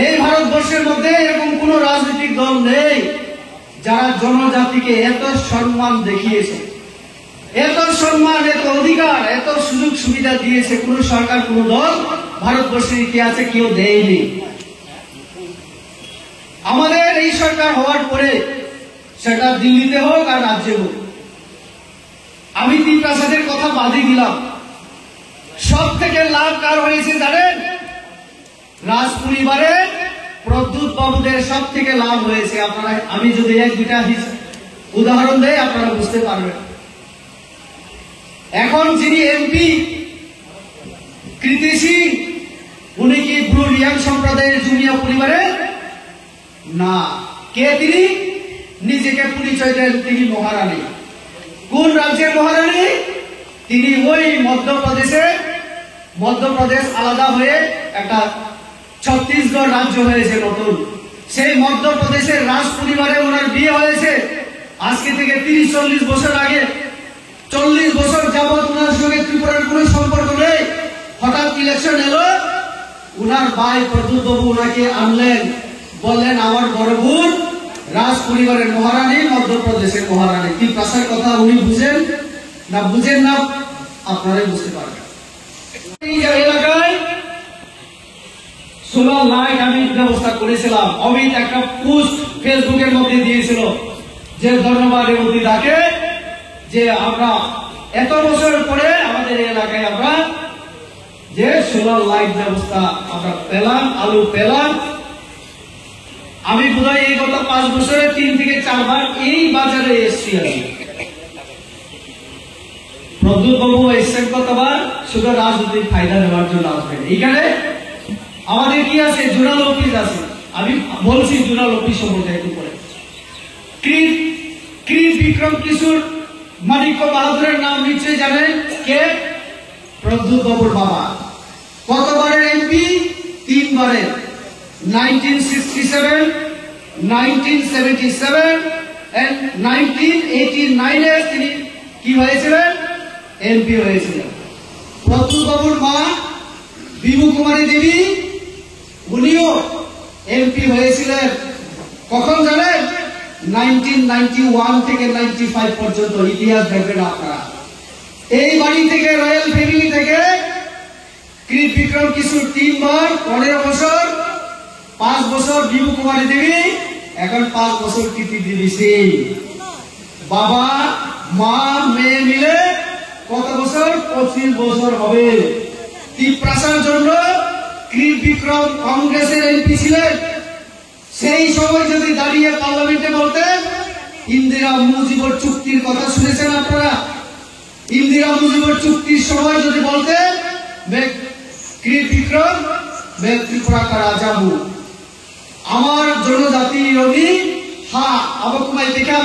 এই ভারতবর্ষের মধ্যে এরকম কোন রাজনৈতিক দল নেই যারা জনজাতিকে এত সম্মান দেখিয়েছে, এত সম্মান, এত অধিকার, এত সুযোগ সুবিধা দিয়েছে। কোন সরকার, কোন দল ভারতবর্ষের ইতিহাসে কেউ দেয়নি। আমাদের এই সরকার হওয়ার পরে, সেটা দিল্লিতে হোক আর রাজ্যে হোক, আমি তিন প্রাসাদের কথা বাদই দিলাম, সব থেকে লাভ কার হয়েছে জানেন? রাজ পরিবারের প্রদ্যুৎ বাবুদের সব থেকে লাভ হয়েছে। আপনারা, আমি যদি এক দুটা উদাহরণ দেই আপনারা বুঝতে পারবেন। এখন যিনি এমপি কৃতি সিং, উনি কি ব্লু রিয়াং সম্প্রদায়ের জুনিয়া পরিবারের না? কে তিনি? নিজেকে পরিচয় দেন তিনি মহারানী। কোন রাজ্যের মহারানী? তিনি ওই মধ্যপ্রদেশ আলাদা হয়ে একটা ছত্তিশগড় রাজ্য হয়েছে নতুন, সেই মধ্যপ্রদেশের রাজ পরিবারে ওনার বিয়ে হয়েছে। আজকে থেকে 30-40 বছর আগে, 40 বছর যাবৎ ওনার সঙ্গে ত্রিপুরার কোন সম্পর্ক নেই। হঠাৎ ইলেকশন এলো, উনার ভাই প্রদ্যুৎ বাবু ওনাকে আনলেন, বললেন আমার বড় বোন রাজ পরিবারের মহারানী, মধ্যপ্রদেশের মহারানী। কি ভাষার কথা উনি বুঝেন না বুঝেন না আপনারাই বুঝতে পারবেন। এই এলাকায় সোলার লাইট আমি ব্যবস্থা করেছিলাম। অমিত একটা পোস্ট ফেসবুকের মধ্যে দিয়েছিল যে ধন্যবাদ এমপি তাকে, যে আমরা এত বছর পরে আমাদের এলাকায় আমরা যে সোলার লাইট ব্যবস্থা আমরা পেলাম, আলু পেলাম। আমি বোধহয় এই গত 5 বছরে 3 থেকে 4 বার এই বাজারে এসছি। আমি প্রদ্যুৎ বাবু এসছেন কতবার? শুধু রাজনৈতিক ফায়দা নেওয়ার জন্য আসবেন। এখানে আমাদের কি আছে? জোনাল অফিস আছে। আমি বলছি জোনাল অফিস সম্বন্ধে একটু পরে। ক্রিট বিক্রম কিশোর মানিক্য বাহাদুরের নাম নিশ্চয়ই জানেন। কে? প্রদ্যুৎ বাবুর বাবা। কতবারের এমপি? 3 বারের। 1967, 1977 and 1989 তিনি কি হয়েছিলেন? এমপি হয়েছিলেন। প্রদ্যুৎ বাবুর মা বিভু কুমারী দেবী, উনিও এমপি হয়েছিলেন। কখন জানেন? 1991 থেকে 95 পর্যন্ত। ইতিহাস দেখবেন আপনারা। এই বাড়ি থেকে, রয়্যাল ফ্যামিলি থেকে ক্রিট বিক্রম কিশোর 3 বার, 15 বছর, 5 বছর বিভু কুমারী দেবী, এখন 5 বছর কৃতি দেবী সিং। বাবা মা মেয়ে মিলে কত বছর? 25 বছর হবে। তিপ্রাসার জন্য ক্রিট বিক্রম কংগ্রেসের এমপি ছিলেন। সেই সময় যদি দাঁড়িয়ে পার্লামেন্টে বলতেন, ইন্দিরা মুজিবুর চুক্তির কথা শুনেছেন আপনারা? ইন্দিরা মুজিবুর চুক্তির সময় যদি বলতেন ক্রিট বিক্রম मैं त्रिपुरा का राजा हूं, আমার জনজাতি রবি, হ্যাঁ আমাকে দেখা